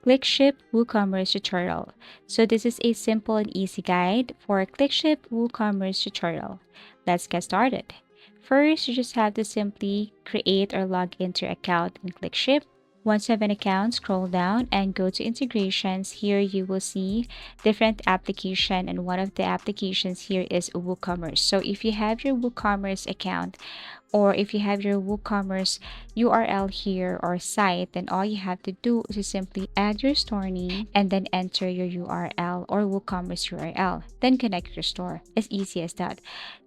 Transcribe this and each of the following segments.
Clickship Woocommerce tutorial. So this is a simple and easy guide for Clickship Woocommerce tutorial. Let's get started. First, you just have to simply create or log into your account in Clickship. Once you have an account, scroll down and go to integrations. Here you will see different application, and one of the applications here is WooCommerce. So if you have your WooCommerce account, or if you have your WooCommerce URL here or site, then all you have to do is to simply add your store name and then enter your URL or WooCommerce URL. Then connect your store. As easy as that.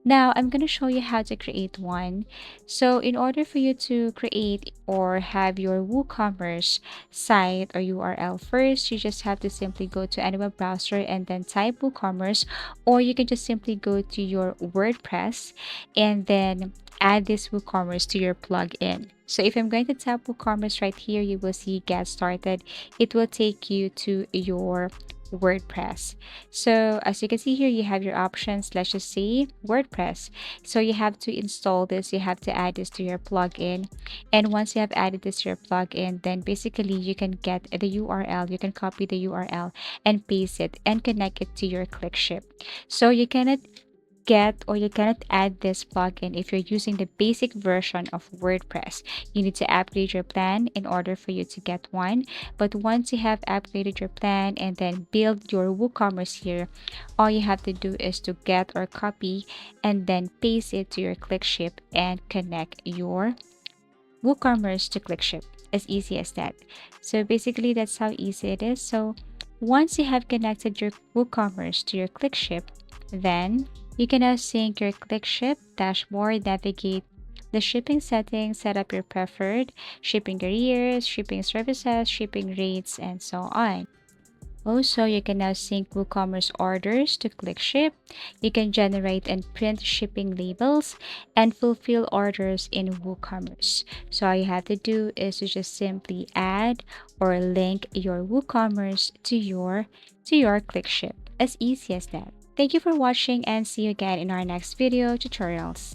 Now, I'm going to show you how to create one. So, in order for you to create or have your WooCommerce site or URL first, you just have to simply go to any web browser and then type WooCommerce, or you can just simply go to your WordPress and then add this WooCommerce to your plugin. So if I'm going to tap WooCommerce right here, you will see get started. It will take you to your WordPress. So as you can see here, you have your options. Let's just say WordPress. So you have to install this. You have to add this to your plugin. And once you have added this to your plugin, then basically you can get the URL. You can copy the URL and paste it and connect it to your Clickship. So you cannot get or you cannot add this plugin if you're using the basic version of WordPress. You need to upgrade your plan in order for you to get one. But once you have upgraded your plan and then build your WooCommerce here, all you have to do is to get or copy and then paste it to your Clickship and connect your WooCommerce to Clickship. As easy as that. So basically that's how easy it is. So once you have connected your WooCommerce to your Clickship, then you can now sync your Clickship dashboard, navigate the shipping settings, set up your preferred shipping carriers, shipping services, shipping rates, and so on. Also, you can now sync WooCommerce orders to Clickship. You can generate and print shipping labels and fulfill orders in WooCommerce. So all you have to do is to just simply add or link your WooCommerce to your Clickship. As easy as that. Thank you for watching and see you again in our next video tutorials.